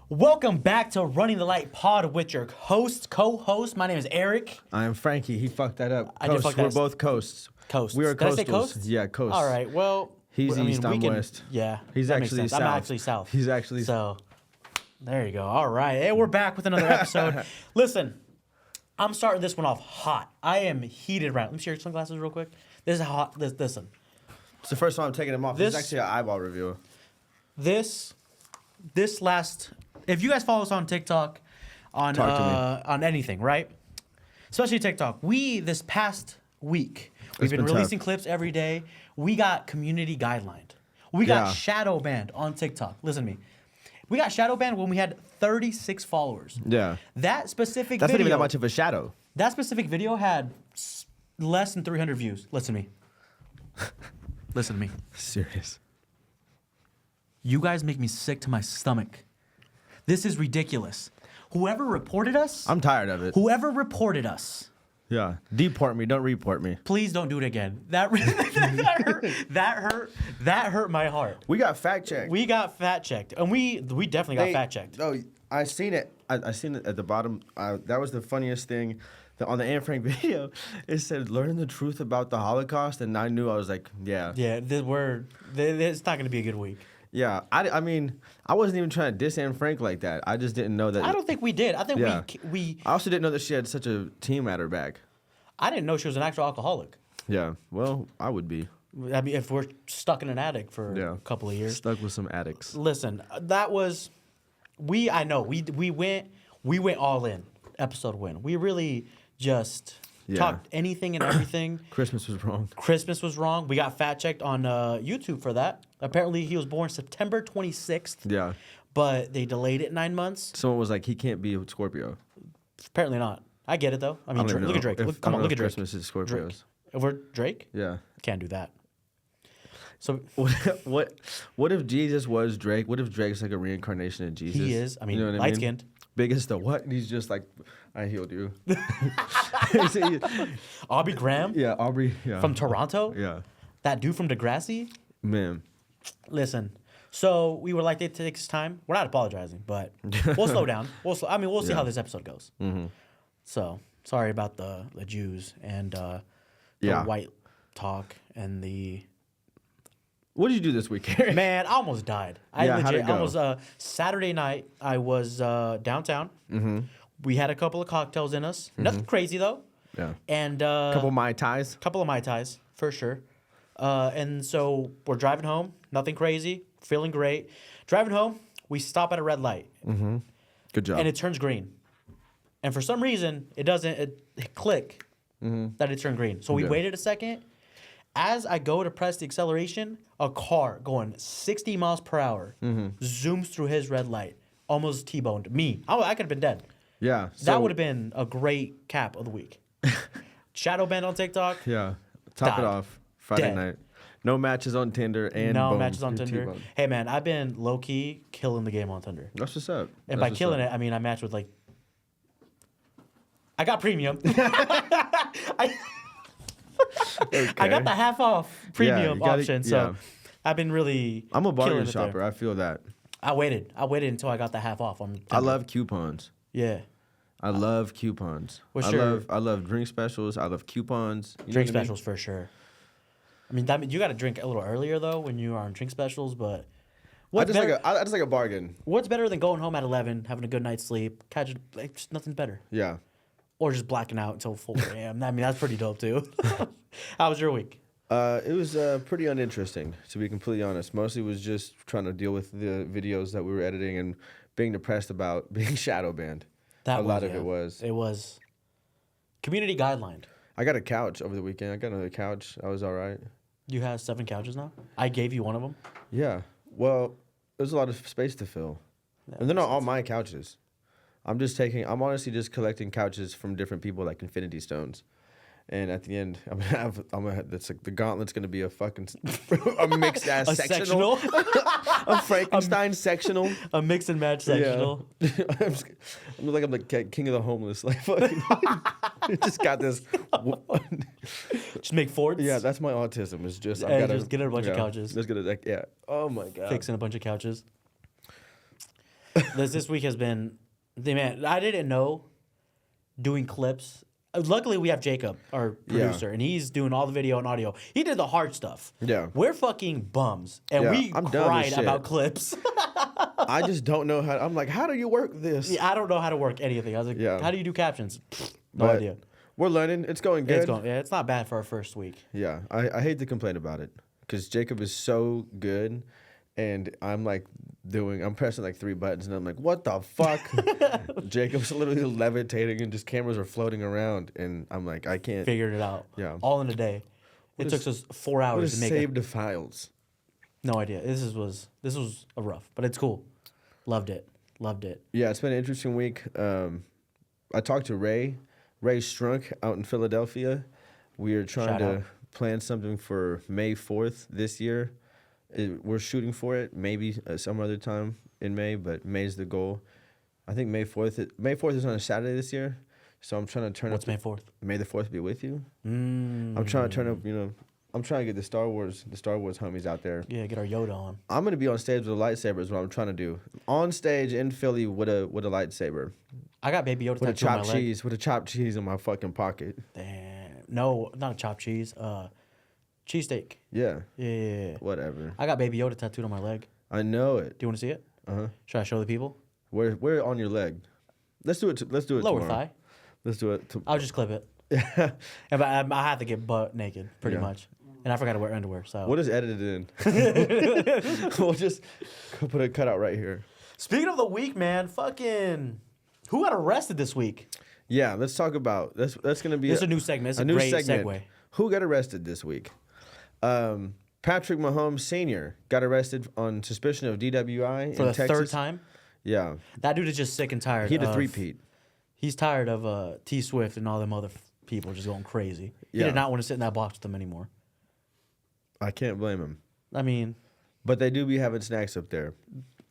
Welcome back to Running the Light Pod with your co-host. My name is Eric. I am Frankie. He fucked that up. I did fuck that We're up. both coasts. Coasts. We are Did I say coastals. coasts? Yeah, coasts. All right. Well, He's east, I'm we west. Yeah. He's that makes actually sense. south. I'm actually south. He's actually So, there you go. All right. Hey, we're back with another episode. Listen, I'm starting this one off hot. I am heated right now. Let me see your sunglasses real quick. This is hot. Listen. It's the first time I'm taking him off. This is actually an eyeball review. This last... If you guys follow us on TikTok, on anything, right? Especially TikTok. This past week, we've been releasing clips every day. We got community guidelined. We got shadow banned on TikTok. Listen to me. We got shadow banned when we had 36 followers. Yeah. That specific That's video... not even that much of a shadow. That specific video had less than 300 views. Listen to me. Listen to me. Serious. You guys make me sick to my stomach. This is ridiculous. Whoever reported us... I'm tired of it. Whoever reported us... Yeah. Deport me. Don't report me. Please don't do it again. That hurt my heart. We got fact checked. We got fact checked. And we definitely got fact checked. Oh, I seen it. I seen it at the bottom. That was the funniest thing. On the Anne Frank video, it said, learning the truth about the Holocaust. And I knew, I was like, yeah. Yeah, it's not going to be a good week. Yeah, I mean, I wasn't even trying to diss Anne Frank like that. I just didn't know that. I don't think we did. I think we... I also didn't know that she had such a team at her back. I didn't know she was an actual alcoholic. Yeah, well, I would be. I mean, if we're stuck in an attic for a couple of years. Stuck with some addicts. Listen, that was... we went all in. Episode win. We really just... talked anything and everything. Christmas was wrong. Christmas was wrong. We got fact checked on YouTube for that. Apparently, he was born September 26th. Yeah. But they delayed it 9 months. Someone was like, he can't be a Scorpio. Apparently not. I get it, though. I mean, look at Drake. Look at Drake. Christmas is Scorpios. Drake. If we're Drake? Yeah. Can't do that. So what if Jesus was Drake? What if Drake's like a reincarnation of Jesus? He is. I mean, you know light skinned. Biggest the what? And he's just like, I healed you. Aubrey Graham? Yeah, Aubrey. Yeah. From Toronto? Yeah. That dude from Degrassi? Man. Listen. So we were like, it takes time. We're not apologizing, but we'll slow down. We'll see how this episode goes. Mm-hmm. So sorry about the Jews and the white talk and the... What did you do this weekend? Man, I almost died. How'd it go? Saturday night, I was downtown. Mm-hmm. We had a couple of cocktails in us. Mm-hmm. Nothing crazy, though. Yeah. And couple of Mai Tais. Couple of Mai Tais, for sure. And so we're driving home. Nothing crazy. Feeling great. Driving home, we stop at a red light. Mm-hmm. Good job. And it turns green. And for some reason, it doesn't click that it turned green. So we waited a second. As I go to press the acceleration, a car going 60 miles per hour zooms through his red light, almost T-boned me. I could have been dead. Yeah. That would have been a great cap of the week. Shadow banned on TikTok. Yeah. Top died. it off. Friday Dead. night. No matches on Tinder and no matches on You're Tinder. T-boned. Hey, man, I've been low-key killing the game on Tinder. That's what's up. And by killing it, I mean I matched with like... I got premium. I got the half off premium option, so I've been really. I'm a bargain shopper. I feel that. I waited until I got the half off on Tinder. I love coupons. Yeah. I love coupons. I love drink specials. I love coupons. Drink specials for sure. I mean, you got to drink a little earlier though when you are on drink specials, but. I just like a bargain. What's better than going home at 11, having a good night's sleep? Just nothing's better. Yeah. Or just blacking out until 4 a.m. I mean, that's pretty dope too. How was your week? It was pretty uninteresting, to be completely honest. Mostly was just trying to deal with the videos that we were editing and being depressed about being shadow banned. A lot of it was. It was community guidelined. I got a couch over the weekend. I got another couch. I was all right. You have 7 couches now? I gave you one of them? Yeah. Well, there's a lot of space to fill. And they're not all my couches. I'm honestly just collecting couches from different people like Infinity Stones. And at the end, that's like the gauntlet's gonna be a fucking a mixed ass sectional. A Frankenstein sectional. A mix and match sectional. Yeah. I'm like king of the homeless. Like fucking just got this. Just make forts. Yeah, that's my autism. It's just I gotta get a bunch of couches. Just get oh my god. Fixing a bunch of couches. This week has been, man. I didn't know doing clips. Luckily, we have Jacob, our producer, and he's doing all the video and audio. He did the hard stuff. Yeah. We're fucking bums, and we I'm done with cried shit. about clips. I just don't know how. I'm like, how do you work this? Yeah, I don't know how to work anything. I was like, how do you do captions? No But idea. We're learning. It's going good. It's not bad for our first week. Yeah, I hate to complain about it because Jacob is so good, and I'm like I'm pressing like 3 buttons, and I'm like, what the fuck? Jacob's literally levitating, and just cameras are floating around, and I'm like, I can't. Figured it out. Yeah. All in a day. It took us 4 hours to make it. Save the files. No idea. This was a rough, but it's cool. Loved it. Yeah, it's been an interesting week. I talked to Ray Strunk out in Philadelphia. We are trying to plan something for May 4th this year. We're shooting for it, maybe some other time in May, but May's the goal. I think May 4th. May 4th is on a Saturday this year, so I'm trying to turn up. What's May 4th? May the 4th be with you. I'm trying to turn up. I'm trying to get the Star Wars homies out there. Yeah, get our Yoda on. I'm gonna be on stage with a lightsaber. Is what I'm trying to do. On stage in Philly with a lightsaber. I got Baby Yoda with a chopped cheese. With a chopped cheese in my fucking pocket. Damn. No, not a chopped cheese. Cheesesteak. Yeah. Yeah. Whatever. I got Baby Yoda tattooed on my leg. I know it. Do you want to see it? Uh-huh. Should I show the people? Where on your leg? Let's do it. Let's do it. Lower tomorrow. thigh. Let's do it. I'll just clip it. Yeah. I have to get butt naked, pretty much. And I forgot to wear underwear. So we'll just edit it in. We'll just put a cutout right here. Speaking of the week, man, fucking who got arrested this week? Yeah, let's talk about that's gonna be. It's a new segment. It's a great segue. Who got arrested this week? Patrick Mahomes Sr. got arrested on suspicion of DWI for in the Texas. third time. Yeah, that dude is just sick and tired. He had a three-peat. He's tired of T Swift and all them other people just going crazy. He did not want to sit in that box with them anymore. I can't blame him. I mean, but they do be having snacks up there.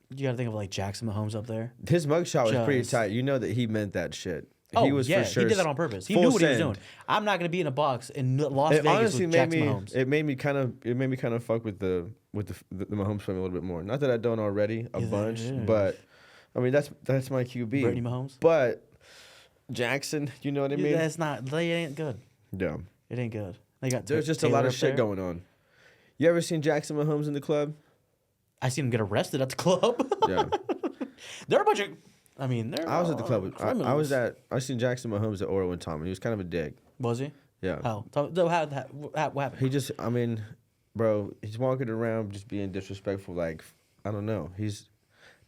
You got to think of like Jackson Mahomes up there. His mugshot was pretty tight. You know that he meant that shit. Oh, he was yeah, for sure he did that on purpose. He knew what he was doing. I'm not going to be in a box in Las Vegas honestly with Jackson Mahomes. It made me kind of fuck with the Mahomes family a little bit more. Not that I don't already a bunch, but I mean that's my QB. Brittany Mahomes. But Jackson, you know what I mean? That's not. They ain't good. Yeah, it ain't good. They got. There's just a lot of shit going on. You ever seen Jackson Mahomes in the club? I seen him get arrested at the club. Yeah, they're a bunch of. I mean, they're. I was at the club. I seen Jackson Mahomes at Oro one time, and he was kind of a dick. Was he? Yeah. How? What happened? He just. I mean, bro, he's walking around just being disrespectful. Like, I don't know. He's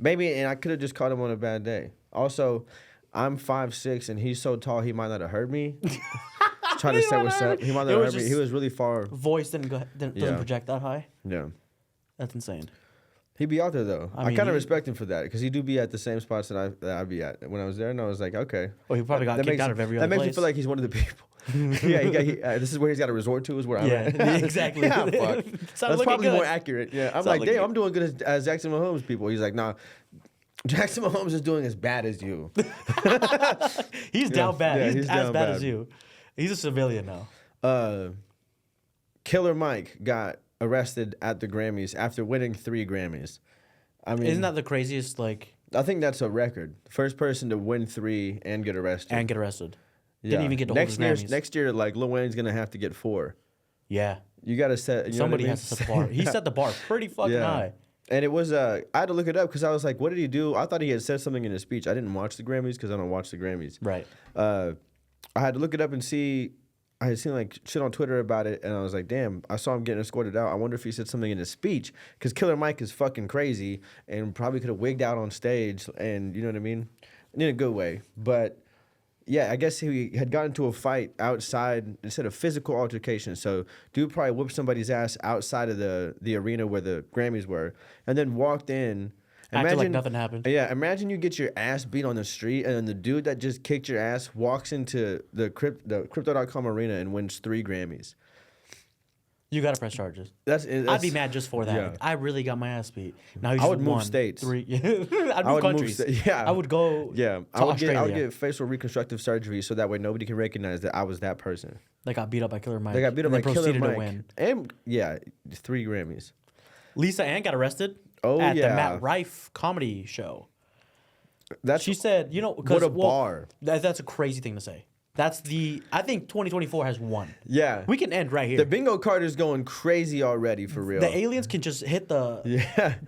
maybe, and I could have just caught him on a bad day. Also, I'm 5'6", and he's so tall he might not have heard me. Trying to say what's up. He might not have heard me. He was really far. Voice doesn't project that high. Yeah. That's insane. He'd be out there though. I mean, kind of respect him for that because he do be at the same spots that I'd be at when I was there, and I was like, okay. Well, he probably got kicked out of every other place. That makes me feel like he's one of the people. This is where he's got to resort to is where I'm at. Yeah, exactly. Yeah, fuck. That's probably more accurate. Yeah, I'm like, damn, I'm doing good as Jackson Mahomes people. He's like, nah, Jackson Mahomes is doing as bad as you. He's down bad. Yeah, he's as bad as you. He's a civilian now. Killer Mike got arrested at the Grammys after winning 3 Grammys. I mean, isn't that the craziest? Like, I think that's a record. First person to win 3 and get arrested. Yeah. Didn't even get to hold his Grammys. Next year, like Lil Wayne's gonna have to get 4. Yeah. You gotta set. Somebody has to set the bar. He set the bar pretty fucking high. And it was I had to look it up because I was like, what did he do? I thought he had said something in his speech. I didn't watch the Grammys because I don't watch the Grammys. Right. I had to look it up and see. I had seen like shit on Twitter about it, and I was like, damn, I saw him getting escorted out. I wonder if he said something in his speech because Killer Mike is fucking crazy and probably could have wigged out on stage, and you know what I mean, in a good way. But yeah, I guess he had gotten into a fight outside instead of physical altercation. So dude probably whooped somebody's ass outside of the arena where the Grammys were, and then walked in. Acted like nothing happened. Yeah, imagine you get your ass beat on the street, and then the dude that just kicked your ass walks into the Crypto.com arena and wins 3 Grammys. You gotta press charges. I'd be mad just for that. Yeah. Like, I really got my ass beat. Now I would move states. 3. I'd move countries. I would go. Yeah, to Australia. I would get facial reconstructive surgery so that way nobody can recognize that I was that person. They got beat up by Killer Mike. They got beat up by Killer Mike. To win. And yeah, 3 Grammys. Lisa Ann got arrested. Oh, at the Matt Rife comedy show. She said, you know, what a bar. That's a crazy thing to say. I think 2024 has won. Yeah. We can end right here. The bingo card is going crazy already, for real. The aliens can just hit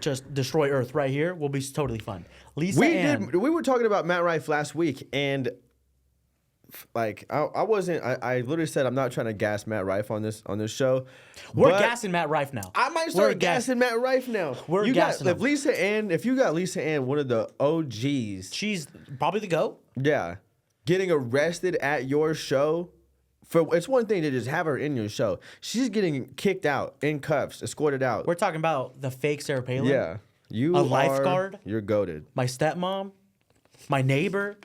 just destroy Earth right here. Will be totally fun. Lisa We were talking about Matt Rife last week, and like I literally said I'm not trying to gas Matt Rife on this show. We're gassing Matt Rife now. I might start gassing Matt Rife now. We're gassing him. If you got Lisa Ann, one of the OGs, she's probably the GOAT. Yeah, getting arrested at your show. It's one thing to just have her in your show. She's getting kicked out in cuffs, escorted out. We're talking about the fake Sarah Palin. Yeah, lifeguard. You're goated. My stepmom, my neighbor,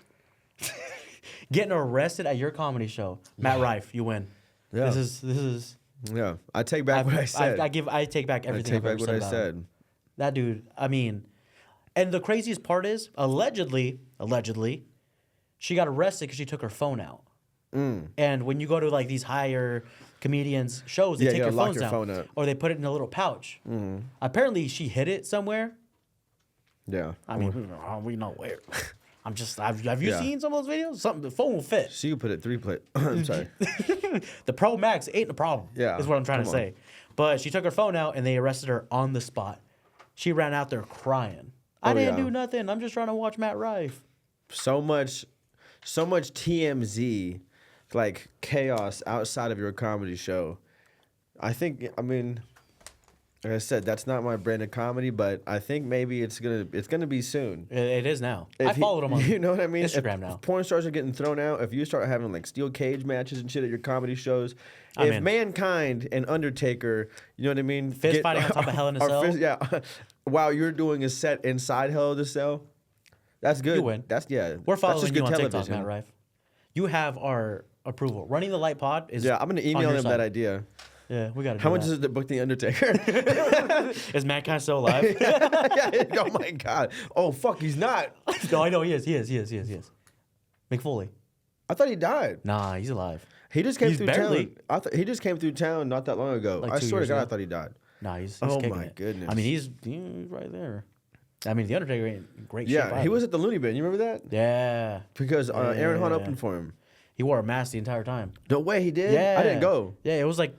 getting arrested at your comedy show. Matt Rife, you win. Yeah. This is. Yeah, I take back what I said. I take back everything. I've ever said. That dude. I mean, and the craziest part is allegedly, she got arrested because she took her phone out. And when you go to like these higher comedians shows, they take your phones out, or they put it in a little pouch. Apparently, she hid it somewhere. Yeah, I mean, we know where. I'm just. Have you seen some of those videos? The phone will fit. She could put it 3 plate. I'm sorry. The Pro Max ain't a problem. Yeah, is what I'm trying to say. But she took her phone out and they arrested her on the spot. She ran out there crying. I didn't do nothing. I'm just trying to watch Matt Rife. So much TMZ, like chaos outside of your comedy show. I mean, like I said, that's not my brand of comedy, but I think maybe it's gonna be soon. It is now. I followed him on you know what I mean? Instagram now. If porn stars are getting thrown out, if you start having like steel cage matches and shit at your comedy shows, if Mankind and Undertaker, you know what I mean, fist fighting on top of Hell in a Cell, while you're doing a set inside Hell in a Cell, that's good. You win. We're following you on TikTok, Matt Rife. You have our approval. Running the Light Pod is I'm gonna email him that idea. Yeah, we got to. How much is it to book the Undertaker? Is Mankind still alive? Oh my God! Oh fuck, he's not. No, I know he is. McFoley. I thought he died. Nah, he's alive. He just came through town. He just came through town not that long ago. Like I swear to God, ago. I thought he died. Nah, he's oh kicking my it. goodness. I mean, he's right there. I mean, the Undertaker ain't great shape. Yeah, he was at the Looney Bin. You remember that? Yeah. Because Aaron Hunt opened for him. He wore a mask the entire time. No way, he did. Yeah, I didn't go. Yeah, it was like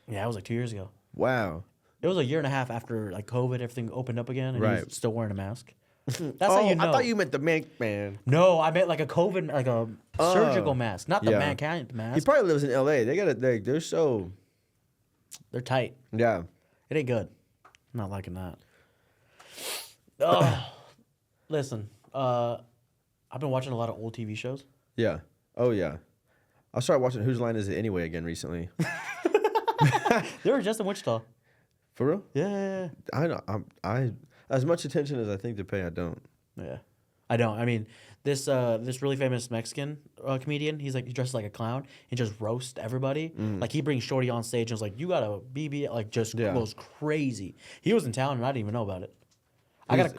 2 years ago. Wow. It was a year and a half after like COVID, everything opened up again, and he was still wearing a mask. That's how you know. I thought you meant the man. No, I meant like a COVID, like a surgical mask, not the Mankind mask. He probably lives in L.A. They're so. They're tight. Yeah. It ain't good. I'm not liking that. Oh, listen. I've been watching a lot of old TV shows. Yeah. Oh yeah. I started watching Whose Line Is It Anyway again recently. They were just in Wichita. For real? Yeah. I know. I as much attention as I think to pay, I don't. Yeah, I don't. I mean, this really famous Mexican comedian. He dressed like a clown and just roasts everybody. Like he brings Shorty on stage and was like, "You got a BB," like just goes crazy. He was in town and I didn't even know about it.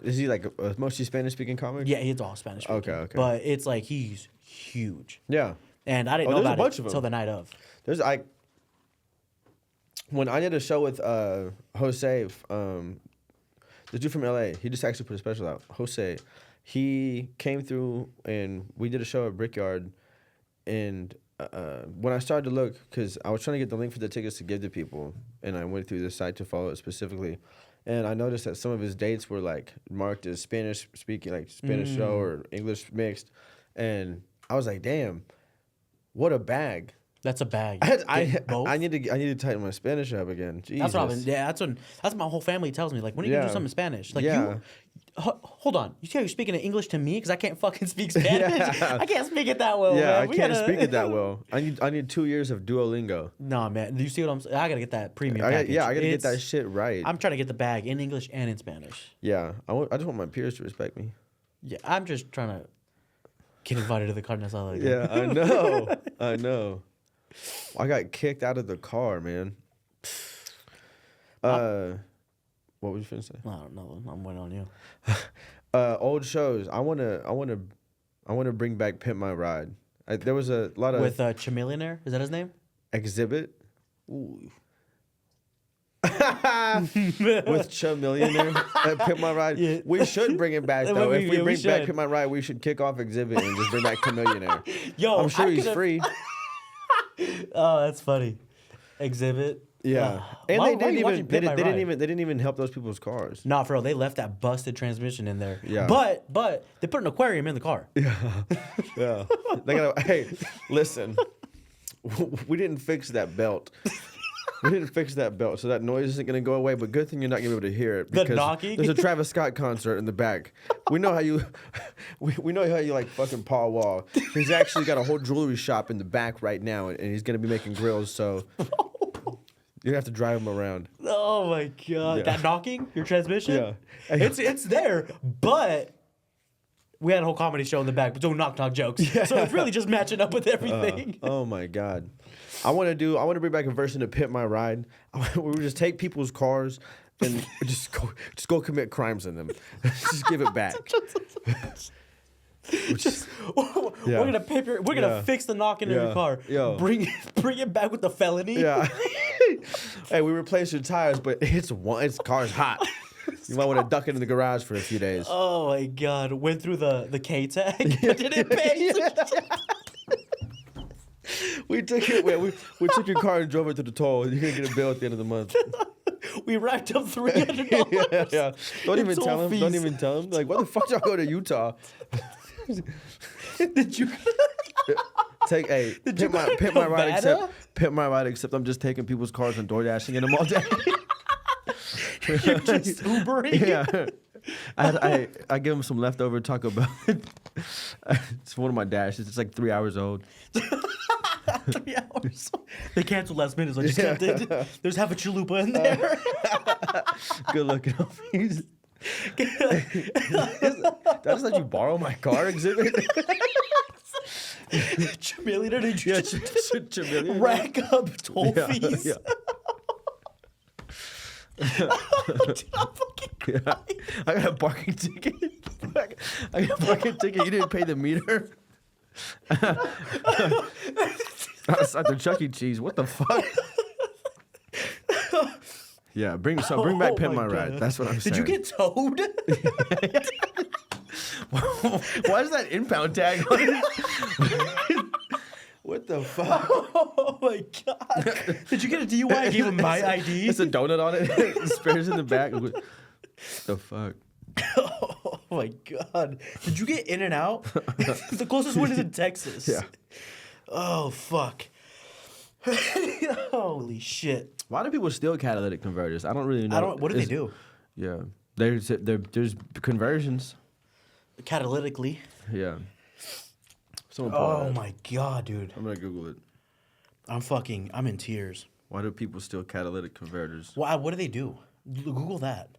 Is he like a mostly Spanish speaking comic? Yeah, he's all Spanish speaking. Okay. But it's like he's huge. Yeah. And I didn't know about it until the night of. When I did a show with Jose, the dude from LA, he just actually put a special out. Jose, he came through and we did a show at Brickyard. And when I started to look, because I was trying to get the link for the tickets to give to people, and I went through the site to follow it specifically, and I noticed that some of his dates were like marked as Spanish speaking, like Spanish show or English mixed, and I was like, damn, what a bag. That's a bag. I need to tighten my Spanish up again. Jesus. That's what my whole family tells me. Like, when are you gonna do something in Spanish? Like, hold on. You say you're speaking in English to me because I can't fucking speak Spanish. I can't speak it that well. Yeah, man. I can't speak it that well. I need 2 years of Duolingo. Nah, man. Do you see what I'm saying? I gotta get that premium package. I gotta get that shit right. I'm trying to get the bag in English and in Spanish. Yeah, I just want my peers to respect me. Yeah, I'm just trying to get invited to the carne asada. Yeah, I know. I know. I got kicked out of the car, man. What was you finna say? I don't know. I'm waiting on you. Old shows. I wanna bring back Pimp My Ride. There was a lot of with Chamillionaire. Is that his name? Exhibit. Ooh. With Chum Millionaire at Pimp My Ride. Yeah. We should bring it back though. If we bring should. back Pimp My Ride, we should kick off Exhibit and just bring back Chamillionaire. Yo, I'm sure I he's could've- free. Oh, that's funny. Exhibit. Yeah, and Why- they why didn't you even watching they, Pimp My didn't Ride? even they didn't even help those people's cars. Nah, for real, they left that busted transmission in there. Yeah. But they put an aquarium in the car. Yeah, they gotta. Hey, listen, we didn't fix that belt. We didn't fix that belt, so that noise isn't gonna go away. But good thing you're not gonna be able to hear it The because knocking? there's a Travis Scott concert in the back. We know how you, we know how you like fucking Paul Wall. He's actually got a whole jewelry shop in the back right now, and he's gonna be making grills. So you have to drive him around. Oh my god, Yeah. that knocking your transmission? Yeah. it's there, but we had a whole comedy show in the back, but doing knock jokes. So it's really just matching up with everything. Oh my god, I want to bring back a version of Pimp My Ride. We would just take people's cars and just go commit crimes in them. Just give it back. We're gonna fix the knocking in your Yeah. car. Yo. Bring it back with the felony. Yeah. Hey, we replaced your tires, but its car's hot. You might want to duck it in the garage for a few days. Oh my god, went through the K tag, but didn't pay. We took it. We took your car and drove it to the toll. You're gonna get a bill at the end of the month. We racked up $300. Yeah. Don't even It's tell all him. Don't fees. even tell him. Like, why the fuck y'all go to Utah? Did you? Take Did you go to pimp my ride. Nevada? Except I'm just taking people's cars and door dashing in them all day. You're just Ubering. Yeah. I give them some leftover Taco Bell. It's one of my dashes. It's like 3 hours old. 3 hours. They canceled last minute, so I just kept it. There's half a chalupa in there. Good looking homies. Did I just let you borrow my car exhibit? Chameleon, did you Yeah, just Chameleon. rack up toll Yeah, fees? yeah. Dude, I'm fucking Yeah. I got a parking ticket. I got a parking ticket. You didn't pay the meter. Outside the Chuck E. Cheese. What the fuck? Yeah, bring back Oh Pimp my My Ride. God. That's what I'm saying. Did you get towed? Why is that impound tag on it? What the fuck? Oh my god! Did you get a DUI? I gave him my ID. It's a donut on it. Spares in the back. What the fuck? Oh my god! Did you get in and out? The closest one is in Texas. Yeah. Oh fuck! Holy shit! Why do people steal catalytic converters? I don't really know. I don't. What do they do? Yeah, there's conversions. Catalytically. Yeah. Someone pull Oh that. my god, dude! I'm gonna Google it. I'm in tears. Why do people steal catalytic converters? Why? What do they do? Google that.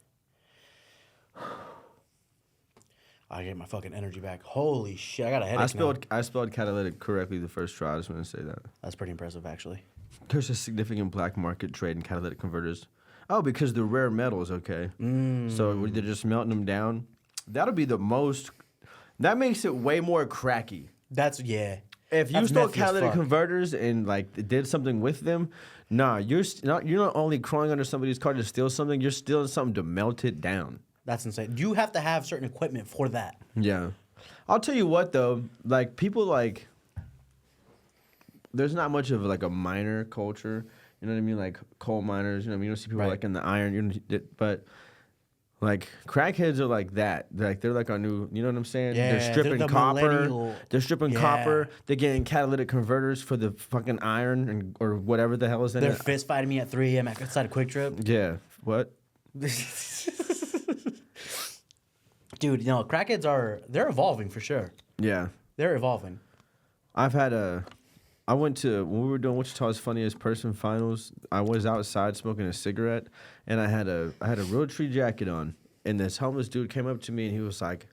I get my fucking energy back. Holy shit! I got a headache now. I spelled catalytic correctly the first try. I just want to say that. That's pretty impressive, actually. There's a significant black market trade in catalytic converters. Oh, because they're rare metals, okay. So they're just melting them down. That'll be the most. That makes it way more cracky. That's yeah. If you That's stole methy as catalytic fuck. converters and like did something with them, nah, you're not only crawling under somebody's car to steal something, you're stealing something to melt it down. That's insane. You have to have certain equipment for that. Yeah. I'll tell you what though, like people like there's not much of like a miner culture. You know what I mean? Like coal miners, you know what I mean? You don't see people Right. like in the iron, but like crackheads are like that. They're like our new, you know what I'm saying? Yeah, they're they're stripping the copper. millennial- They're stripping Yeah. copper. They're getting catalytic converters for the fucking iron and or whatever the hell is in They're it. fist fighting me at 3 a.m. outside a Quick Trip. Yeah. What? Dude, you know, crackheads they're evolving for sure. Yeah. They're evolving. I went to, when we were doing Wichita's Funniest Person finals, I was outside smoking a cigarette, and I had a Real Tree jacket on, and this homeless dude came up to me, and he was like,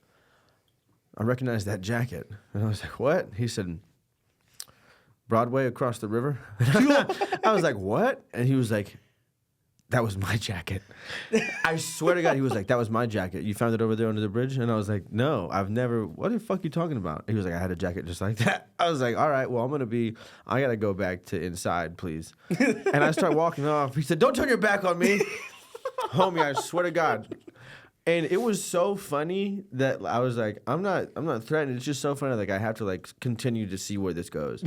I recognize that jacket. And I was like, what? He said, Broadway across the river? I was like, what? And he was like, that was my jacket. I swear to God, he was like, that was my jacket. You found it over there under the bridge? And I was like, no, I've never. What the fuck you talking about? He was like, I had a jacket just like that. I was like, all right, well, I got to go back to inside, please. And I start walking off. He said, don't turn your back on me. Homie, I swear to God. And it was so funny that I was like, I'm not threatened. It's just so funny. Like, I have to like continue to see where this goes.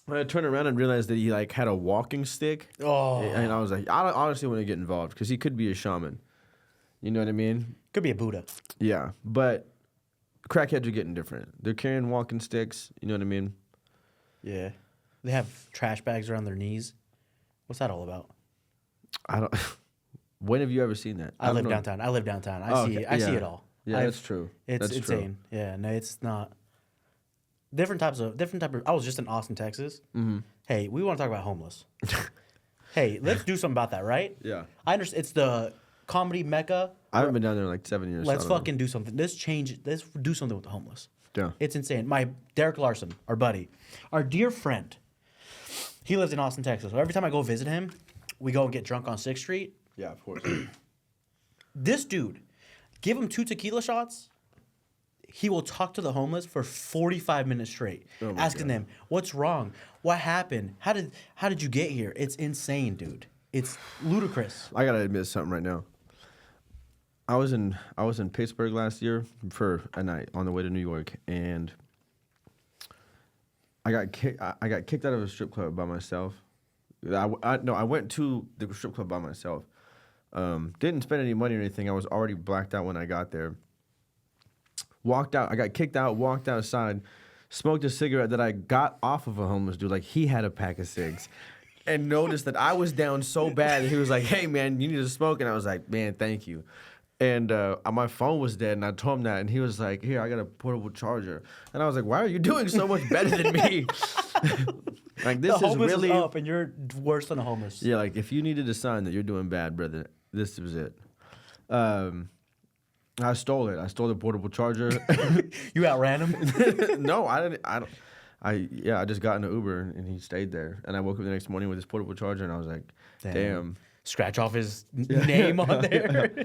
When I turned around and realized that he like had a walking stick, and I was like, I don't honestly want to get involved because he could be a shaman. You know what I mean? Could be a Buddha. Yeah, but crackheads are getting different. They're carrying walking sticks. You know what I mean? Yeah. They have trash bags around their knees. What's that all about? I don't. When have you ever seen that? I live downtown. I see it all. Yeah, that's true. It's that's insane. True. Yeah, no, it's not. Different type of. I was just in Austin, Texas. Mm-hmm. Hey, we want to talk about homeless. Hey, let's do something about that, right? Yeah. I understand. It's the comedy mecca. I haven't been down there in like 7 years. Let's fucking do something. Let's do something with the homeless. Yeah. It's insane. My Derek Larson, our buddy, our dear friend, he lives in Austin, Texas. So every time I go visit him, we go and get drunk on 6th Street. Yeah, of course. This dude, give him 2 tequila shots. He will talk to the homeless for 45 minutes straight, asking them, "What's wrong? What happened? How did you get here?" It's insane, dude. It's ludicrous. I gotta admit something right now. I was in Pittsburgh last year for a night on the way to New York, and I got kicked out of a strip club by myself. I went to the strip club by myself. Didn't spend any money or anything. I was already blacked out when I got there. Walked out. I got kicked out. Walked outside. Smoked a cigarette that I got off of a homeless dude. Like, he had a pack of cigs. And noticed that I was down so bad. And he was like, "Hey, man, you need to smoke." And I was like, "Man, thank you." And my phone was dead. And I told him that. And he was like, "Here, I got a portable charger." And I was like, "Why are you doing so much better than me?" Like, this the is homeless really is up and you're worse than a homeless. Yeah, like, if you needed a sign that you're doing bad, brother, this was it. I stole it. I stole the portable charger. You outran him? No, I didn't. I just got in an Uber and he stayed there. And I woke up the next morning with his portable charger and I was like, damn. Scratch off his name on there.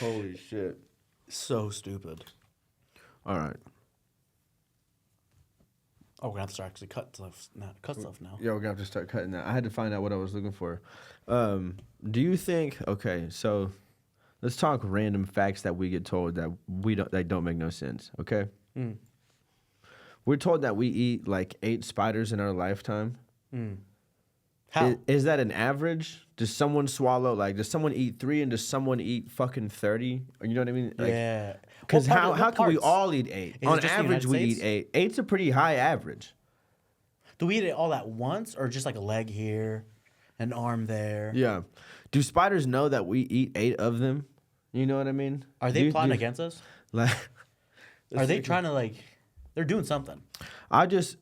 Holy shit. So stupid. All right. Oh, we're going to have to start actually cut stuff now. Yeah, we're going to have to start cutting that. I had to find out what I was looking for. Do you think, okay, so let's talk random facts that we get told that don't make no sense, okay? Mm. We're told that we eat like 8 spiders in our lifetime. Mm. How? Is that an average? Does someone eat 3 and does someone eat fucking 30? You know what I mean? Like, yeah. Because how can we all eat 8? On average, we eat 8. 8's a pretty high average. Do we eat it all at once or just like a leg here, an arm there? Yeah. Do spiders know that we eat 8 of them? You know what I mean? Are they plotting against us? Are they trying to like? They're doing something. I just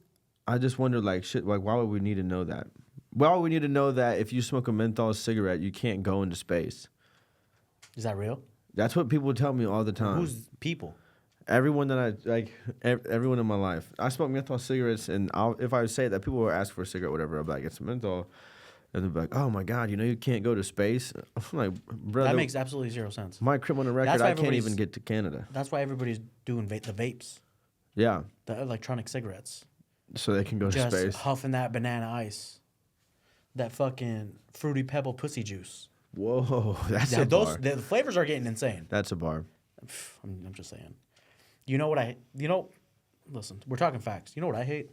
wonder like shit. Like, why would we need to know that? Why would we need to know that if you smoke a menthol cigarette, you can't go into space? Is that real? That's what people tell me all the time. Who's people? Everyone that I like, everyone in my life. I smoke menthol cigarettes, and if I say that, people will ask for a cigarette, whatever. I'll be like, it's menthol. And they'll be like, "Oh my God, you can't go to space." I'm like, "Brother, that makes absolutely zero sense." My crib on the record, I can't even get to Canada. That's why everybody's doing the vapes. Yeah. The electronic cigarettes. So they can go to space. Just huffing that banana ice. That fucking Fruity Pebble pussy juice. Whoa, that's a bar. The flavors are getting insane. That's a bar. I'm just saying. Listen, we're talking facts. You know what I hate?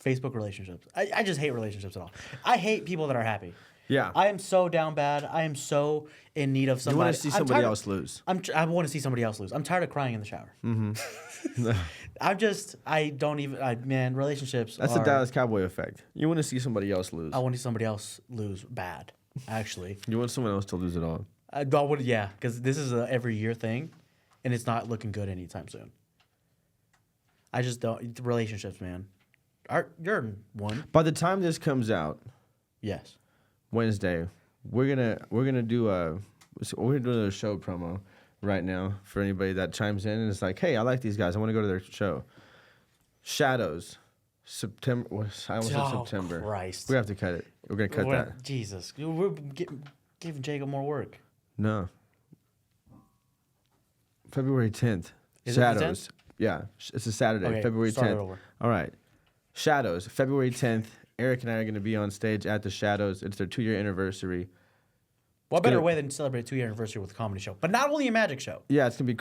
Facebook relationships. I just hate relationships at all. I hate people that are happy. Yeah. I am so down bad. I am so in need of somebody. You want to see somebody else lose. I want to see somebody else lose. I'm tired of crying in the shower. Mm-hmm. Relationships That's the Dallas Cowboy effect. You want to see somebody else lose. I want to see somebody else lose bad, actually. You want someone else to lose it all. Because this is a every year thing, and it's not looking good anytime soon. I just don't. Relationships, man. You're in one. By the time this comes out, yes, Wednesday, we're gonna do a show promo right now for anybody that chimes in and it's like, "Hey, I like these guys. I want to go to their show." Shadows, September. I almost said September. Christ. We have to cut it. We're gonna cut that. Jesus. We're giving Jacob more work. No. February 10th. Is Shadows. it the 10th? Yeah, it's a Saturday. Okay, February start it 10th. over. All right. Shadows. February 10th. Eric and I are gonna be on stage at the Shadows. It's their 2-year anniversary. What better way than to celebrate a 2-year anniversary with a comedy show? But not only a magic show. Yeah, it's gonna be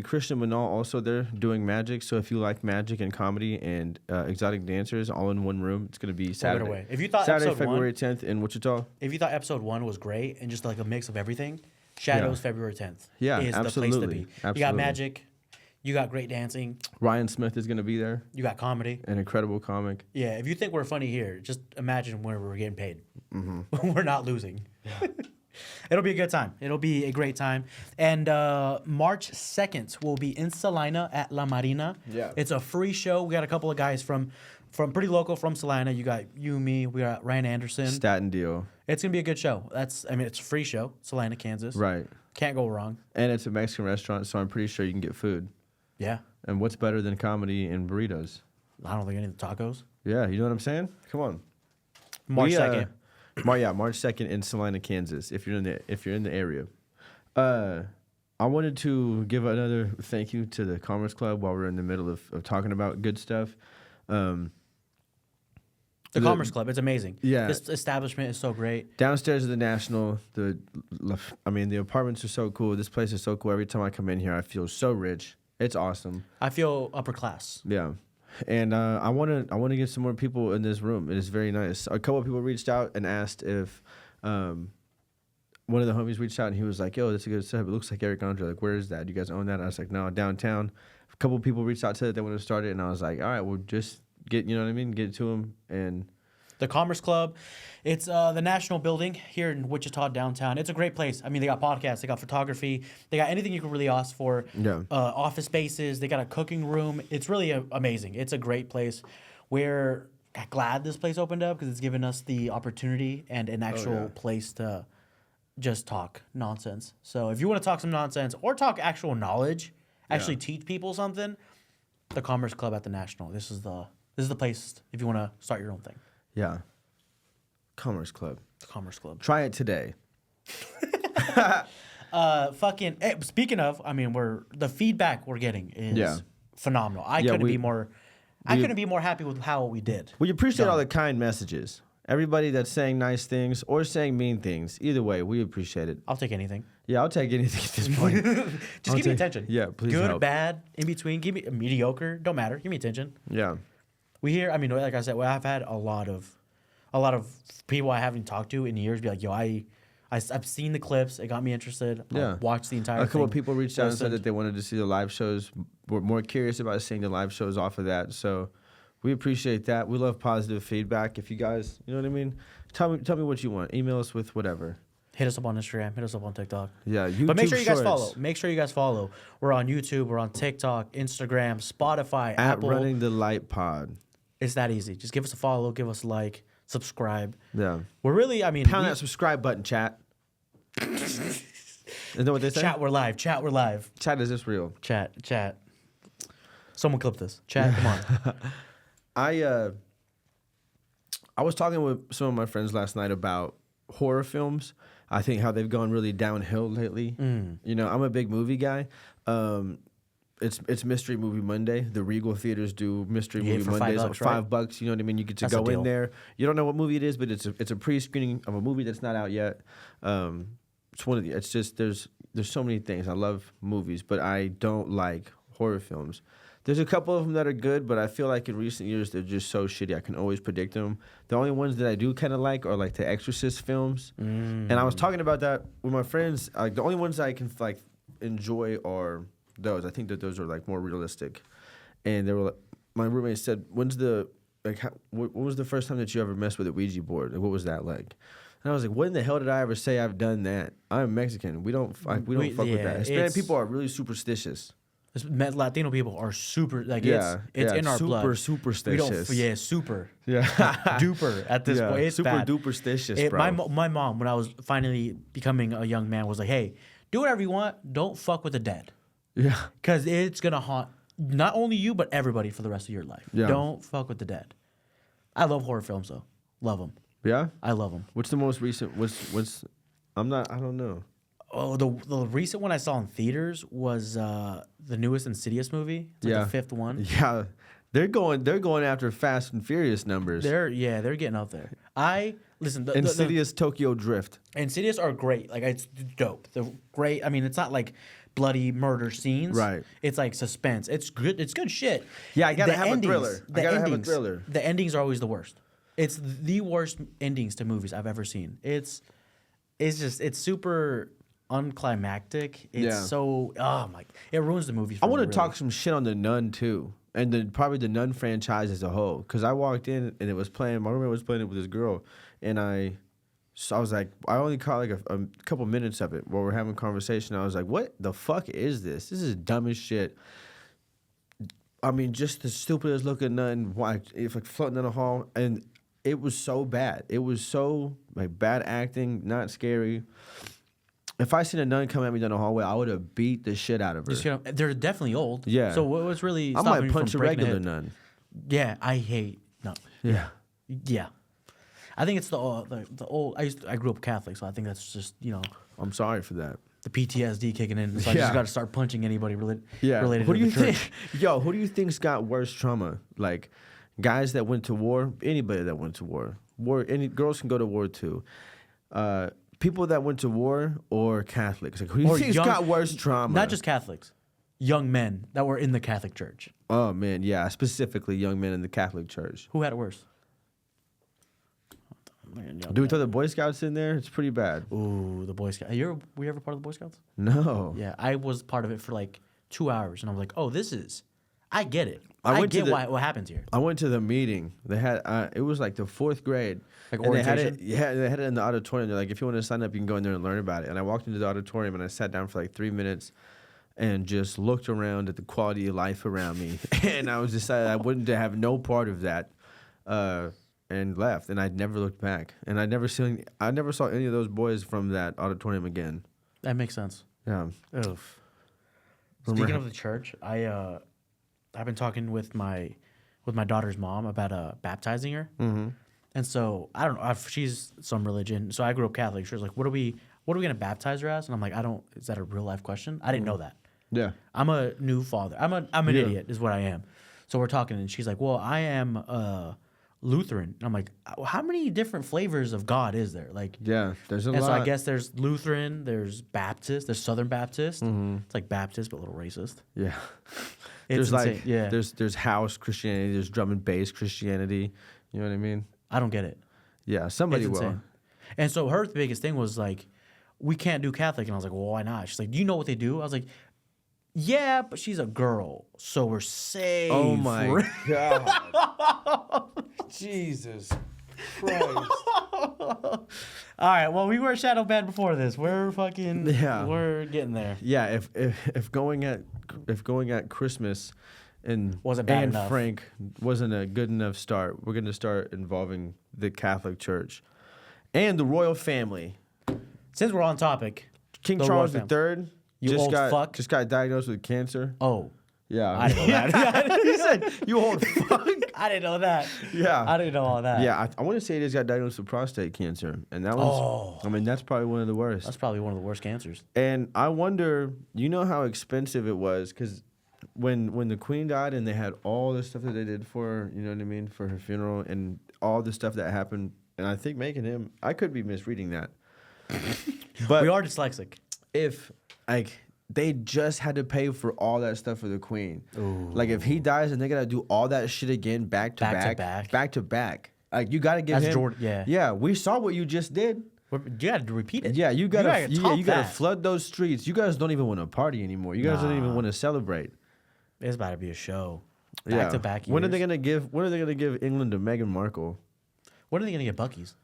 Christian Manal also there doing magic. So if you like magic and comedy and exotic dancers all in one room, it's gonna be Saturday. What better way? If you thought Saturday, episode February 1, 10th in Wichita. if you thought episode 1 was great and just like a mix of everything, Shadows February 10th Yeah, is absolutely. the place to be. Absolutely. You got magic, you got great dancing, Ryan Smith is gonna be there, you got comedy. an incredible comic. Yeah, if you think we're funny here, just imagine where we're getting paid. We're not losing. It'll be a good time. It'll be a great time. And March 2nd, we'll be in Salina at La Marina. Yeah. It's a free show. We got a couple of guys from pretty local from Salina. You got you, me, we got Ryan Anderson. Staten Deal. It's going to be a good show. It's a free show. Salina, Kansas. Right. Can't go wrong. And it's a Mexican restaurant, so I'm pretty sure you can get food. Yeah. And what's better than comedy and burritos? I don't think any of the tacos. Yeah, you know what I'm saying? Come on. March 2nd. March 2nd in Salina, Kansas. If you're in the area, I wanted to give another thank you to the Commerce Club while we're in the middle of talking about good stuff. The Commerce Club. It's amazing. Yeah. This establishment is so great. Downstairs of the National, the apartments are so cool. This place is so cool. Every time I come in here, I feel so rich. It's awesome. I feel upper class. Yeah. And I want to get some more people in this room. It is very nice. A couple of people reached out and asked if one of the homies reached out and he was like, "Yo, that's a good setup. It looks like Eric Andre. Like, where is that? Do you guys own that?" And I was like, "No, downtown." A couple of people reached out to it. They want to start it, and I was like, "All right, we'll just get, you know what I mean, get it to them." And The Commerce Club, it's the National Building here in Wichita downtown. It's a great place. I mean, they got podcasts, they got photography, they got anything you can really ask for. Yeah. Office spaces, they got a cooking room. It's really amazing. It's a great place. We're glad this place opened up because it's given us the opportunity and an actual place to just talk nonsense. So if you want to talk some nonsense or talk actual knowledge, actually teach people something, the Commerce Club at the National. This is the place if you want to start your own thing. yeah, Commerce Club. The Commerce Club. Try it today. Speaking of, I mean, the feedback we're getting is phenomenal. I couldn't be more happy with how we did. We appreciate all the kind messages. Everybody that's saying nice things or saying mean things. Either way, we appreciate it. I'll take anything. Yeah, I'll take anything at this point. Just give me attention. Yeah, please Good, help. bad, in between. Give me mediocre. Don't matter. Give me attention. Yeah. We hear. I mean, like I said, I've had a lot of people I haven't talked to in years be like, "Yo, I've seen the clips. It got me interested. Yeah. Watched the entire A thing. couple of people reached out and said Listened. that they wanted to see the live shows. We're more curious about seeing the live shows off of that. So we appreciate that. We love positive feedback. If you guys, you know what I mean? Tell me what you want. Email us with whatever. Hit us up on Instagram. Hit us up on TikTok. Yeah, YouTube But make sure you guys Shorts. follow. Make sure you guys follow. We're on YouTube. We're on TikTok, Instagram, Spotify, At Apple. Running the Light Pod. It's that easy. Just give us a follow. Give us a like. Subscribe. Yeah. We're really, I mean, Pound that subscribe button, chat. Is that what they say? chat. We're live. Chat. We're live. Chat, is this real? Chat. Someone clip this. Chat. Come on. I was talking with some of my friends last night about horror films. I think how they've gone really downhill lately. You know, I'm a big movie guy. It's Mystery Movie Monday. The Regal theaters do Mystery Movie for Mondays. $5, right? $5, you know what I mean? You get to That's a go in deal. there. You don't know what movie it is, but it's a pre-screening of a movie that's not out yet. It's one of the. It's just there's so many things. I love movies, but I don't like horror films. There's a couple of them that are good, but I feel like in recent years they're just so shitty. I can always predict them. The only ones that I do kind of like are like the Exorcist films. And I was talking about that with my friends. Like the only ones that I can like enjoy are those. I think that those are like more realistic. And they were like, my roommate said, "When's the like? What was the first time that you ever messed with a Ouija board? Like, what was that like?" And I was like, "When the hell did I ever say I've done that? I'm Mexican. We don't fuck with that. Hispanic people are really superstitious." Latino people are super like Yeah, it's yeah, in our blood. super We don't, superstitious. super Yeah. duper at this point. It's super bad. duper stitious, bro. My mom, when I was finally becoming a young man, was like, "Hey, do whatever you want. Don't fuck with the dead, Yeah. because it's gonna haunt not only you but everybody for the rest of your life. Yeah. Don't fuck with the dead." I love horror films though. Love them. Yeah. I love them. What's the most recent? What's? I don't know. Oh, the recent one I saw in theaters was the newest Insidious movie. It's like the fifth one. Yeah, they're going after Fast and Furious numbers. They're getting up there. Listen. Insidious Tokyo Drift. Insidious are great. Like it's dope. They're great. I mean, it's not like bloody murder scenes. Right. It's like suspense. It's good. It's good shit. Yeah, I gotta have endings, a thriller. I gotta have a thriller. The endings are always the worst. It's the worst endings to movies I've ever seen. It's super unclimactic. It's so it ruins the movie. I want to talk some shit on The Nun too, and probably the Nun franchise as a whole. Because I walked in and it was playing. My roommate was playing it with this girl, and I was like, I only caught like a couple minutes of it while we're having a conversation. I was like, what the fuck is this? This is dumb as shit. I mean, just the stupidest looking nun, it's like floating in a hall, and it was so bad. It was so like bad acting, not scary. If I seen a nun come at me down the hallway, I would have beat the shit out of her. They're definitely old. Yeah. So what was really I stopping might me punch from a breaking regular it? nun. Yeah, I hate no. Yeah. Yeah. I think it's the old. I grew up Catholic, so I think that's just I'm sorry for that. the PTSD kicking in. So I just got to start punching anybody related Who do to you the church. think? Yo, who do you think's got worse trauma? Like guys that went to war, anybody that went to war. Any girls can go to war too. People that went to war or Catholics. Like, who do you think's got worse trauma? Not just Catholics, young men that were in the Catholic Church. Oh man, yeah, specifically young men in the Catholic Church. Who had it worse? Do we throw the Boy Scouts in there? It's pretty bad. Ooh, the Boy Scouts. Were you ever part of the Boy Scouts? No. Yeah, I was part of it for like 2 hours, and I was like, oh, I get it. I get what happens here. I went to the meeting. They had it was like the 4th grade. Like and orientation? they had it in the auditorium. They're like, if you want to sign up, you can go in there and learn about it. And I walked into the auditorium and I sat down for like 3 minutes and just looked around at the quality of life around me. And I was decided I wouldn't have no part of that. And left, and I'd never looked back, and I never saw any of those boys from that auditorium again. That makes sense. Yeah. Oof. Speaking of the church, I've been talking with my daughter's mom about baptizing her, and so I don't know if she's some religion. So I grew up Catholic. She was like, "What are we gonna baptize her as?" And I'm like, Is that a real life question? I didn't know that. Yeah. I'm a new father. I'm an idiot, is what I am. So we're talking, and she's like, "Well, I am Lutheran." And I'm like, how many different flavors of God is there? Like, Yeah, there's a and lot. so I guess there's Lutheran, there's Baptist, there's Southern Baptist. It's like Baptist, but a little racist. Yeah. It's There's like insane. there's house Christianity, there's drum and bass Christianity. You know what I mean? I don't get it. Yeah, somebody It's will. insane. And so her biggest thing was like, we can't do Catholic. And I was like, well, why not? She's like, do you know what they do? I was like, yeah, but she's a girl, so we're safe. Oh my God. Jesus Christ. All right, well, we were shadow banned before this. We're we're getting there. Yeah, if going at Christmas and Wasn't bad and enough. Frank wasn't a good enough start, we're gonna start involving the Catholic Church and the royal family. Since we're on topic, King the Charles royal III You just old got fuck. just got diagnosed with cancer. Oh, Yeah, I didn't know that. He said, "You old fuck." I didn't know that. Yeah, I didn't know all that. Yeah, I want to say he just got diagnosed with prostate cancer, and that was. I mean, that's probably one of the worst. That's probably one of the worst cancers. And I wonder, you know how expensive it was, because when the Queen died and they had all the stuff that they did for her, you know what I mean, for her funeral and all the stuff that happened, and I think making him, I could be misreading that, but We are dyslexic. if like they just had to pay for all that stuff for the Queen, like if he dies and they gotta do all that shit again back to back, like you gotta give That's him. Jordan, yeah, we saw what you just did. You got to repeat it. Yeah, you gotta top that. flood those streets. You guys don't even want to party anymore. You guys don't even want to celebrate. It's about to be a show. Back to back years. When are they gonna give England to Meghan Markle? When are they gonna get Buc-ee's?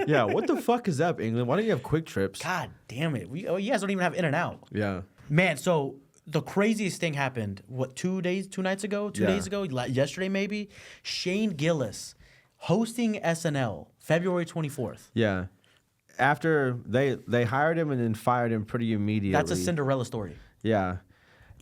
Yeah, what the fuck is up, England? Why don't you have quick trips? God damn it! You guys don't even have In-N-Out. Yeah. Man, so the craziest thing happened. What, 2 nights ago? 2 days ago? Yesterday maybe. Shane Gillis hosting SNL February 24th. Yeah. After they hired him and then fired him pretty immediately. That's a Cinderella story. Yeah.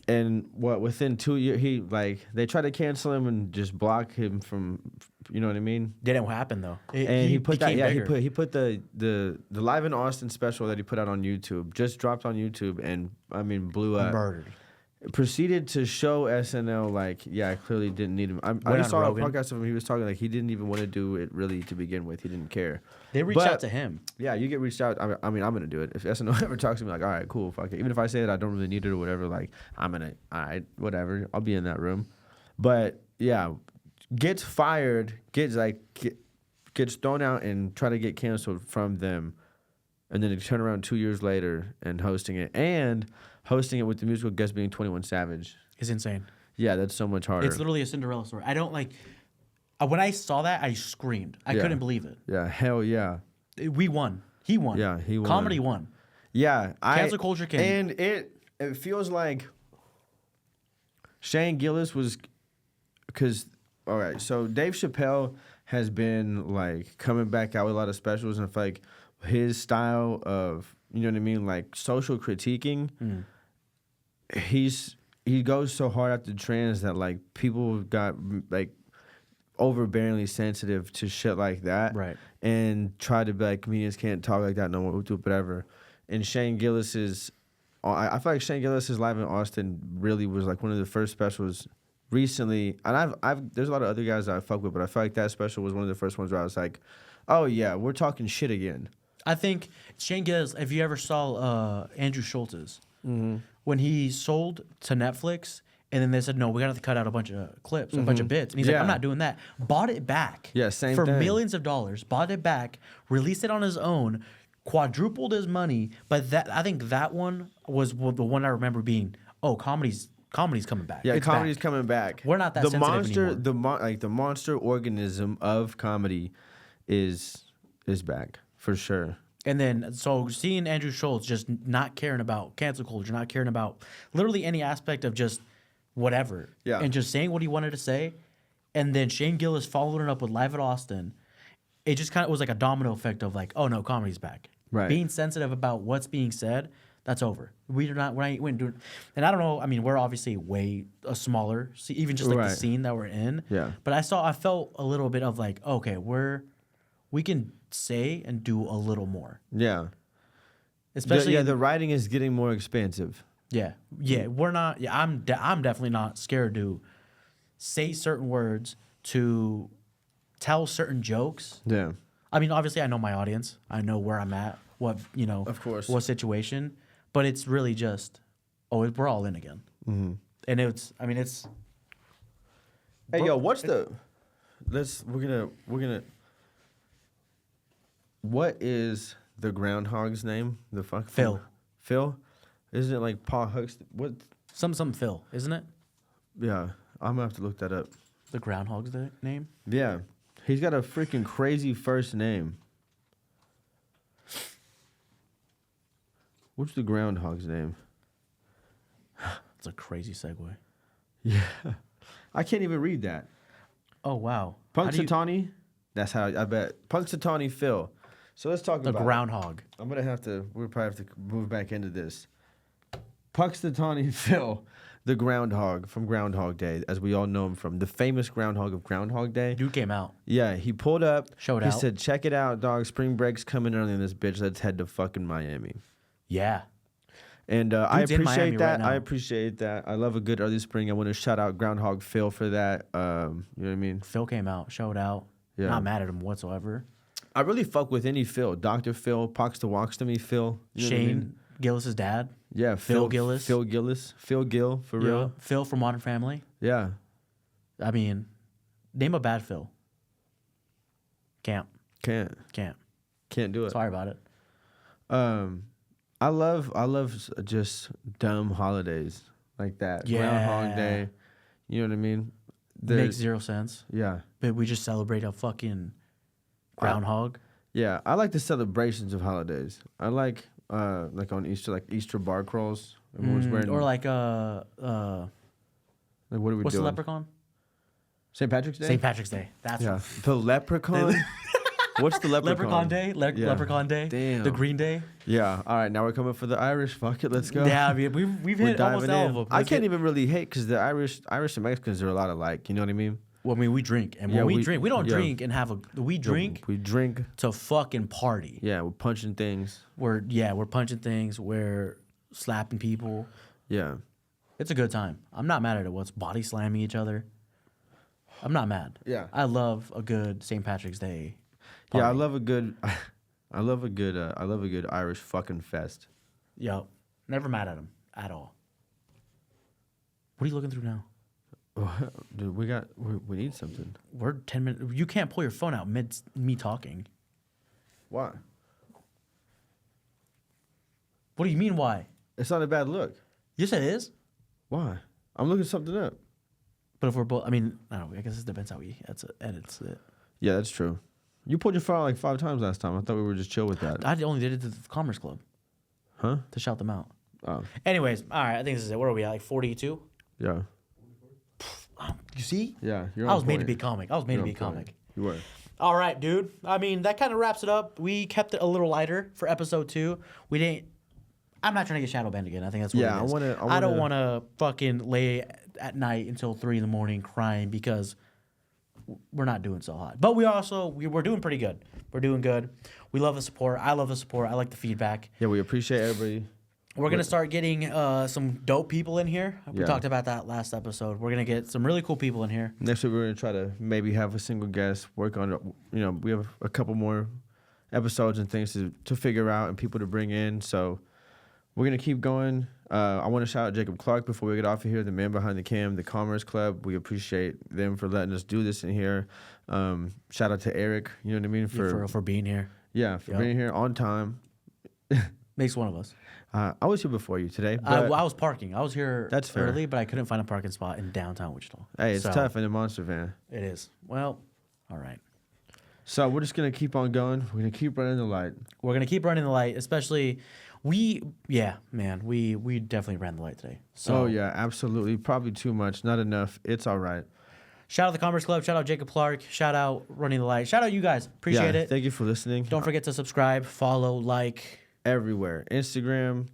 And within 2 years they tried to cancel him and just block him from You know what I mean? Didn't happen though. And he put that. Yeah, bigger. he put the Live in Austin special that he put out on YouTube. Just dropped on YouTube, and I mean blew up. Murdered. Proceeded to show SNL like, I clearly didn't need him. I just saw a podcast of him. He was talking like he didn't even want to do it really to begin with. He didn't care. They reached out to him. Yeah, you get reached out. I mean, I'm gonna do it. If SNL ever talks to me, like, all right, cool, fuck it. Even if I say that I don't really need it or whatever, like, I'm gonna, all right, whatever. I'll be in that room. But yeah, gets fired, gets thrown out and try to get canceled from them, and then to turn around 2 years later and hosting it with the musical guest being 21 Savage. It's insane. Yeah, that's so much harder. It's literally a Cinderella story. I don't like. When I saw that, I screamed. I couldn't believe it. Yeah, hell yeah. We won. He won. Yeah, he won. Comedy won. Yeah, cancel culture came. And it feels like Shane Gillis was, because all right, so Dave Chappelle has been like coming back out with a lot of specials, and I feel like his style of, you know what I mean, like social critiquing. He goes so hard after trans that like people got like overbearingly sensitive to shit like that, Right. and try to be like, comedians can't talk like that no more, whatever. And Shane Gillis I feel like Shane Gillis' Live in Austin really was like one of the first specials recently, and I've there's a lot of other guys that I fuck with, but I feel like that special was one of the first ones where I was like, oh yeah, we're talking shit again. I think Shane Gillis, if you ever saw Andrew Schultz's, when he sold to Netflix, and then they said, no, we got to cut out a bunch of clips, a bunch of bits. And he's like, I'm not doing that. Bought it back. Yeah, same for thing. millions of dollars. Bought it back, released it on his own, quadrupled his money. But I think that one was the one I remember being, comedy's coming back. Yeah, It's comedy's back. coming back. We're not that the sensitive monster, anymore. the monster organism of comedy is back for sure. And then, so seeing Andrew Schultz just not caring about cancel culture, not caring about literally any aspect of just whatever, and just saying what he wanted to say, and then Shane Gillis followed it up with Live at Austin, it just kind of was like a domino effect of like, oh no, comedy's back. Right. Being sensitive about what's being said, that's over. We ain't doing. And I don't know. I mean, we're obviously way smaller, even just like the scene that we're in. Yeah. But I felt a little bit of like, okay, we can say and do a little more. Yeah. Especially the writing is getting more expansive. Yeah, we're not. Yeah, I'm definitely not scared to say certain words, to tell certain jokes. Yeah. I mean, obviously, I know my audience. I know where I'm at. Of course. What situation. But it's really just, we're all in again. Mm-hmm. And it's. Hey, yo, what's the? We're gonna. What is the groundhog's name? The fuck. Phil. Phil. Isn't it like Paul Huxton? What? Some Phil, isn't it? Yeah, I'm gonna have to look that up. The groundhog's name? Yeah, he's got a freaking crazy first name. What's the groundhog's name? It's a crazy segue. Yeah, I can't even read that. Oh wow, Punxsutawney. That's how I bet. Punxsutawney Phil. So let's talk about the groundhog. We'll probably have to move back into this. Punxsutawney Phil, the groundhog from Groundhog Day, as we all know him from, the famous groundhog of Groundhog Day. Dude came out. Yeah, he pulled up. Showed out. He said, check it out, dog. Spring break's coming early in this bitch. Let's head to fucking Miami. Yeah. And I Dude's in Miami appreciate that. right now. I appreciate that. I love a good early spring. I want to shout out Groundhog Phil for that. You know what I mean? Phil came out, showed out. Yeah. Not mad at him whatsoever. I really fuck with any Phil. Dr. Phil, Pox to Walks to me, Phil. You know what I mean? Gillis's dad. Yeah, Phil Gillis. Phil Gillis. Phil Gill, for real. Phil from Modern Family. Yeah. I mean, name a bad Phil. Can't do it. Sorry about it. I love just dumb holidays like that. Yeah. Groundhog Day. You know what I mean? Makes zero sense. Yeah. But we just celebrate a fucking groundhog. Yeah, I like the celebrations of holidays. I like on Easter, like Easter bar crawls. Everyone's wearing, Or like like what are we what's doing? the leprechaun? St. Patrick's Day. St. Patrick's Day. That's Yeah, the leprechaun. What's the leprechaun? Leprechaun Day. Leprechaun Day. Damn. The Green Day. Yeah. All right, now we're coming for the Irish. Fuck it, let's go. Yeah, I mean, we've We're hit almost diving all in. of them. I can't even really hate because the Irish and Mexicans are a lot alike. You know what I mean? Well, I mean, we drink, and when we drink, we don't yeah. drink and have a. We drink We drink. to fucking party. Yeah, we're punching things. We're punching things. We're slapping people. Yeah. It's a good time. I'm not mad at it. What's body slamming each other? I'm not mad. Yeah. I love a good St. Patrick's Day. Yeah, I party. love a good. I love a good Irish fucking fest. Yo, never mad at him at all. What are you looking through now? Dude, we need something. We're 10 minutes. You can't pull your phone out mid me talking. Why? What do you mean? Why? It's not a bad look. Yes, it is. Why? I'm looking something up. But if we're both, I mean, I don't know. I guess it depends how he edits it. Yeah, that's true. You pulled your phone out like 5 times last time. I thought we were just chill with that. I only did it to the Commerce Club. Huh? To shout them out. Oh. Anyways, all right. I think this is it. Where are we at? Like 42? Yeah. You see? Yeah. I was made to be comic. I was made to be comic. You were. All right, dude. I mean, that kind of wraps it up. We kept it a little lighter for episode 2. We didn't. I'm not trying to get shadow banned again. I think that's what it is. I don't want to fucking lay at night until 3 a.m. crying because we're not doing so hot. But we're doing pretty good. We're doing good. We love the support. I love the support. I like the feedback. Yeah, we appreciate everybody. We're going to start getting some dope people in here. We Yeah. talked about that last episode. We're going to get some really cool people in here. Next week, we're going to try to maybe have a single guest, work on, we have a couple more episodes and things to figure out and people to bring in. So we're going to keep going. I want to shout out Jacob Clark before we get off of here, the man behind the cam, the Commerce Club. We appreciate them for letting us do this in here. Shout out to Eric, you know what I mean? For being here. Yeah, for being here on time. Makes one of us. I was here before you today. I But was parking. I was here That's fair. early, but I couldn't find a parking spot in downtown Wichita. Hey, it's So, tough in a monster van. It is. Well, all right. So we're just going to keep on going. We're going to keep running the light. We're going to keep running the light, especially we definitely ran the light today. So Oh, yeah, absolutely. Probably too much. Not enough. It's all right. shout out the Commerce Club. Shout out Jacob Clark. Shout out Running the Light. Shout out you guys. Appreciate it. Thank you for listening. Don't forget to subscribe, follow, like. Everywhere. Instagram,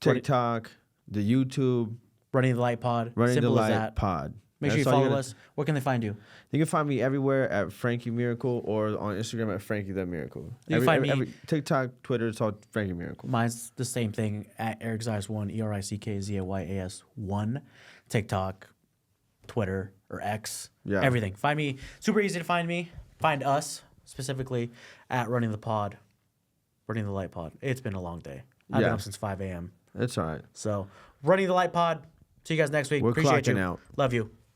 TikTok, the YouTube, Running the Light Pod. Running Simple the as Light that. Pod. Make sure you That's all follow us. Where can they find you? You can find me everywhere at Frankie Miracle or on Instagram at Frankie the Miracle. You can find me- every TikTok, Twitter, it's all Frankie Miracle. Mine's the same thing at EricZayas1, ERICKZAYAS 1. TikTok, Twitter, or X. Yeah. Everything. Find me. Super easy to find me. Find us specifically at Running the Light Pod. It's been a long day. I've been Yeah. up since 5 a.m. It's all right. So, Running the Light Pod. See you guys next week. We're Appreciate clocking you. out. Love you.